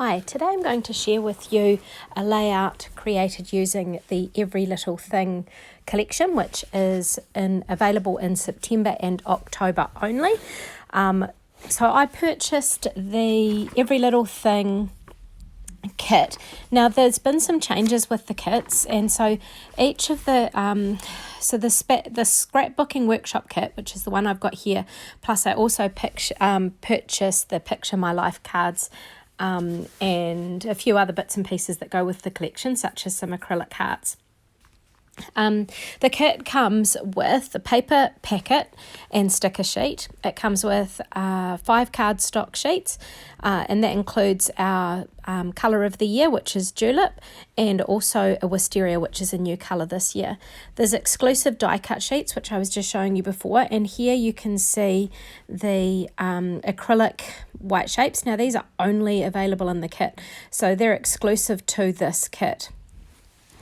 Hi, today I'm going to share with you a layout created using the Every Little Thing collection, which is available in September and October only. So I purchased the Every Little Thing kit. Now there's been some changes with the kits, and so each of the the scrapbooking workshop kit, which is the one I've got here, plus I also purchased the Picture My Life cards and a few other bits and pieces that go with the collection, such as some acrylic hearts. The kit comes with a paper packet and sticker sheet. It comes with 5 cardstock sheets, and that includes our colour of the year, which is julep, and also a wisteria, which is a new colour this year. There's exclusive die cut sheets, which I was just showing you before, and here you can see the acrylic white shapes. Now these are only available in the kit, so they're exclusive to this kit.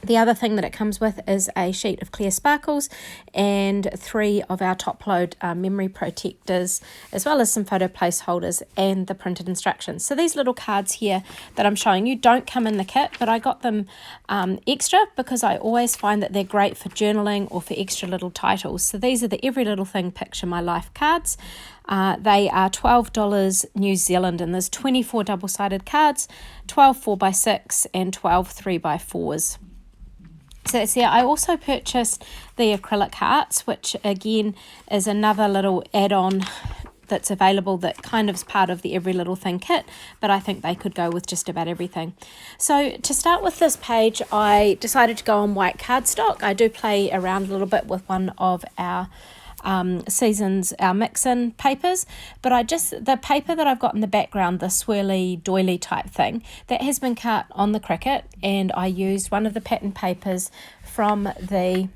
The other thing that it comes with is a sheet of clear sparkles and 3 of our top load memory protectors, as well as some photo placeholders and the printed instructions. So these little cards here that I'm showing you don't come in the kit, but I got them extra because I always find that they're great for journaling or for extra little titles. So these are the Every Little Thing Picture My Life cards. They are $12 New Zealand, and there's 24 double-sided cards, 12 4x6 and 12 3x4s. So that's there. I also purchased the acrylic hearts, which again is another little add-on that's available that kind of is part of the Every Little Thing kit, but I think they could go with just about everything. So to start with this page, I decided to go on white cardstock. I do play around a little bit with one of our seasons, our mix-in papers, but the paper that I've got in the background, the swirly doily type thing, that has been cut on the Cricut, and I used one of the pattern papers from the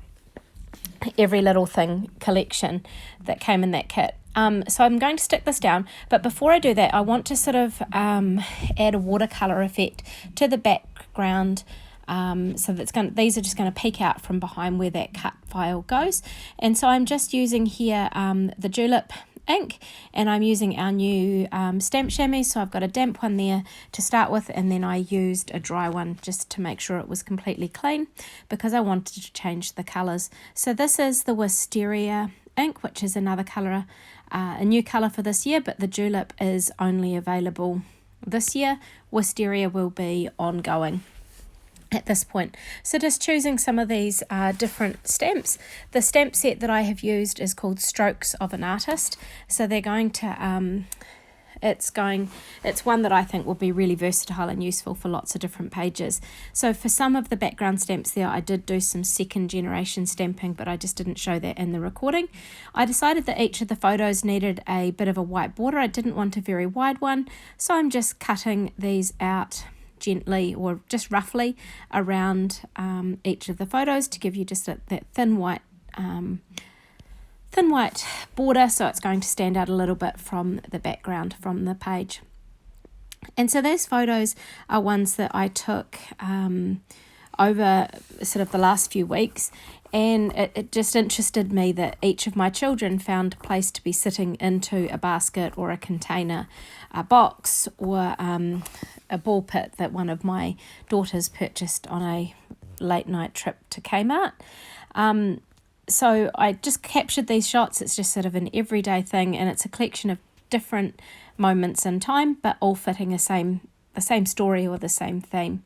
Every Little Thing collection that came in that kit. So I'm going to stick this down, but before I do that, I want to sort of add a watercolor effect to the background. So these are just going to peek out from behind where that cut file goes. And so I'm just using here the julep ink, and I'm using our new stamp chamois. So I've got a damp one there to start with, and then I used a dry one just to make sure it was completely clean because I wanted to change the colours. So this is the wisteria ink, which is another colour, a new colour for this year, but the julep is only available this year. Wisteria will be ongoing at this point. So just choosing some of these different stamps. The stamp set that I have used is called Strokes of an Artist. So they're going to, it's one that I think will be really versatile and useful for lots of different pages. So for some of the background stamps there, I did do some second generation stamping, but I just didn't show that in the recording. I decided that each of the photos needed a bit of a white border. I didn't want a very wide one, so I'm just cutting these out gently or just roughly around each of the photos to give you just that thin white border, so it's going to stand out a little bit from the background from the page. And so these photos are ones that I took over sort of the last few weeks, and it just interested me that each of my children found a place to be sitting into a basket or a container, a box, or a ball pit that one of my daughters purchased on a late night trip to Kmart. So I just captured these shots. It's just sort of an everyday thing, and it's a collection of different moments in time, but all fitting the same story or the same theme.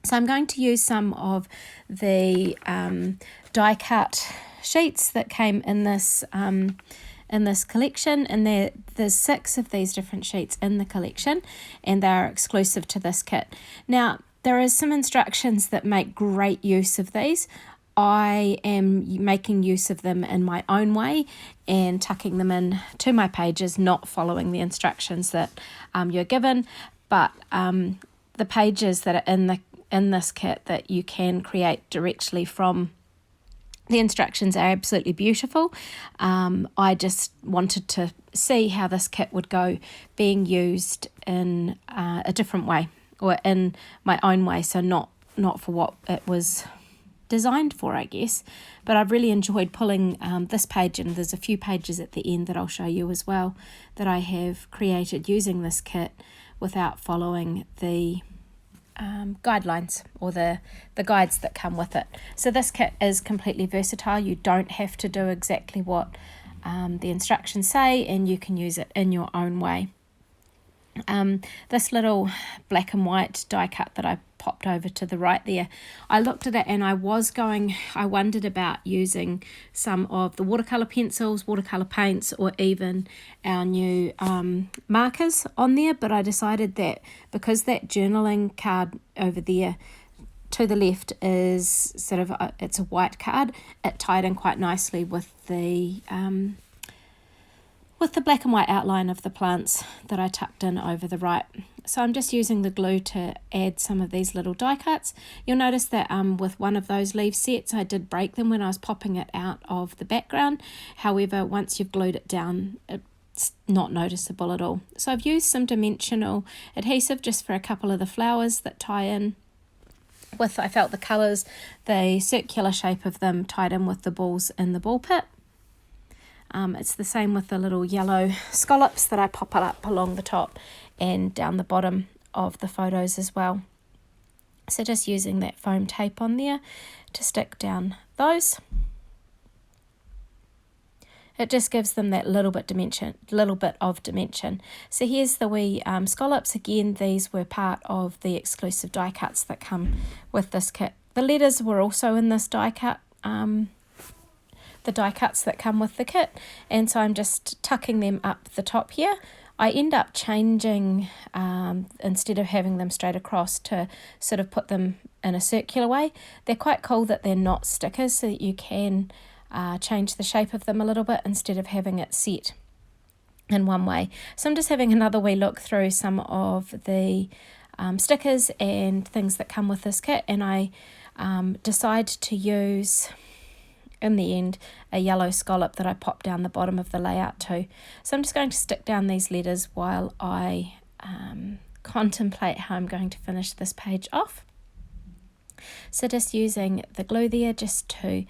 So I'm going to use some of the die cut sheets that came in this collection, and there's 6 of these different sheets in the collection, and they are exclusive to this kit. Now there is some instructions that make great use of these. I am making use of them in my own way and tucking them in to my pages, not following the instructions that you're given, but the pages that are in this kit that you can create directly from the instructions are absolutely beautiful. I just wanted to see how this kit would go being used in a different way, or in my own way, so not for what it was designed for, I guess. But I've really enjoyed pulling this page, and there's a few pages at the end that I'll show you as well that I have created using this kit without following the guidelines or the guides that come with it. So this kit is completely versatile. You don't have to do exactly what the instructions say, and you can use it in your own way. This little black and white die cut that I popped over to the right there, I looked at it and I wondered about using some of the watercolour pencils, watercolour paints, or even our new markers on there, but I decided that because that journaling card over there to the left is sort of it's a white card, it tied in quite nicely with the black and white outline of the plants that I tucked in over the right. So I'm just using the glue to add some of these little die cuts. You'll notice that with one of those leaf sets, I did break them when I was popping it out of the background. However, once you've glued it down, it's not noticeable at all. So I've used some dimensional adhesive just for a couple of the flowers that tie in with, I felt the colours, the circular shape of them tied in with the balls in the ball pit. It's the same with the little yellow scallops that I pop it up along the top and down the bottom of the photos as well. So just using that foam tape on there to stick down those. It just gives them that little bit of dimension. So here's the wee scallops. Again, these were part of the exclusive die cuts that come with this kit. The letters were also in this die cut, the die cuts that come with the kit, and so I'm just tucking them up the top here. I end up changing, instead of having them straight across, to sort of put them in a circular way. They're quite cool that they're not stickers, so that you can change the shape of them a little bit instead of having it set in one way. So I'm just having another wee look through some of the stickers and things that come with this kit, and I decide to use, in the end, a yellow scallop that I pop down the bottom of the layout too. So I'm just going to stick down these letters while I contemplate how I'm going to finish this page off. So just using the glue there just to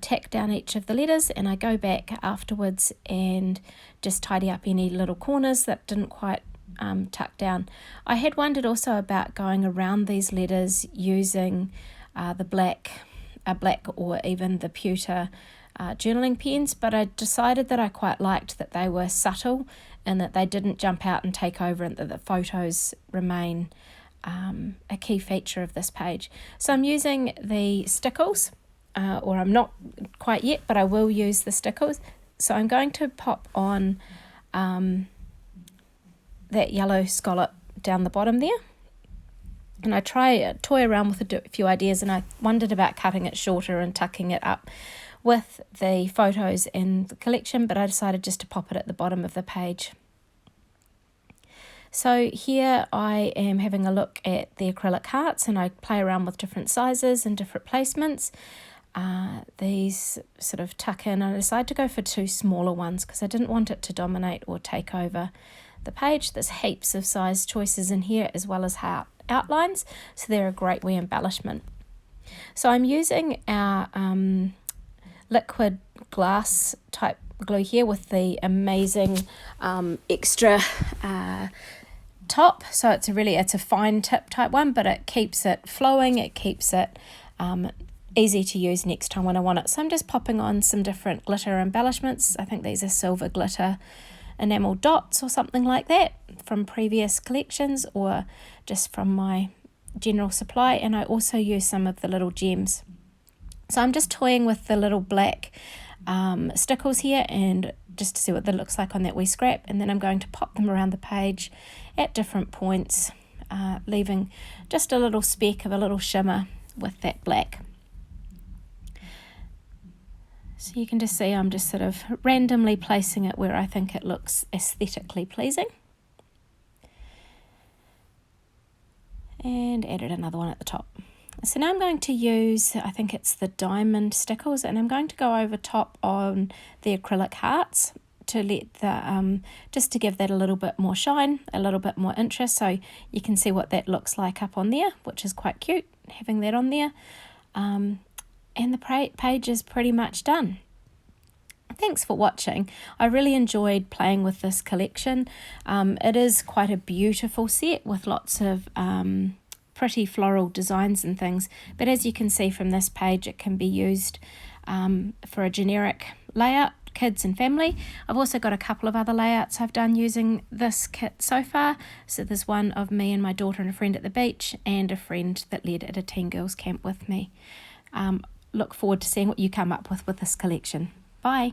tack down each of the letters, and I go back afterwards and just tidy up any little corners that didn't quite tuck down. I had wondered also about going around these letters using the black or even the pewter journaling pens, but I decided that I quite liked that they were subtle and that they didn't jump out and take over, and that the photos remain a key feature of this page. So I'm using the stickles, or I'm not quite yet, but I will use the stickles. So I'm going to pop on that yellow scallop down the bottom there. And I toy around with a few ideas, and I wondered about cutting it shorter and tucking it up with the photos and the collection, but I decided just to pop it at the bottom of the page. So here I am having a look at the acrylic hearts, and I play around with different sizes and different placements. These sort of tuck in, and I decided to go for two smaller ones because I didn't want it to dominate or take over the page. There's heaps of size choices in here, as well as heart outlines, so they're a great wee embellishment. So I'm using our liquid glass type glue here with the amazing extra top. So it's a fine tip type one, but it keeps it flowing, it keeps it easy to use next time when I want it. So I'm just popping on some different glitter embellishments. I think these are silver glitter enamel dots or something like that from previous collections, or just from my general supply, and I also use some of the little gems. So I'm just toying with the little black stickles here, and just to see what that looks like on that wee scrap, and then I'm going to pop them around the page at different points, leaving just a little speck of a little shimmer with that black. So you can just see I'm just sort of randomly placing it where I think it looks aesthetically pleasing. And added another one at the top. So now I'm going to use, I think it's the diamond stickles, and I'm going to go over top on the acrylic hearts to let the, just to give that a little bit more shine, a little bit more interest, so you can see what that looks like up on there, which is quite cute, having that on there. And the page is pretty much done. Thanks for watching. I really enjoyed playing with this collection. It is quite a beautiful set with lots of pretty floral designs and things, but as you can see from this page, it can be used for a generic layout, kids and family. I've also got a couple of other layouts I've done using this kit so far. So there's one of me and my daughter and a friend at the beach, and a friend that led at a teen girls camp with me. Look forward to seeing what you come up with this collection. Bye.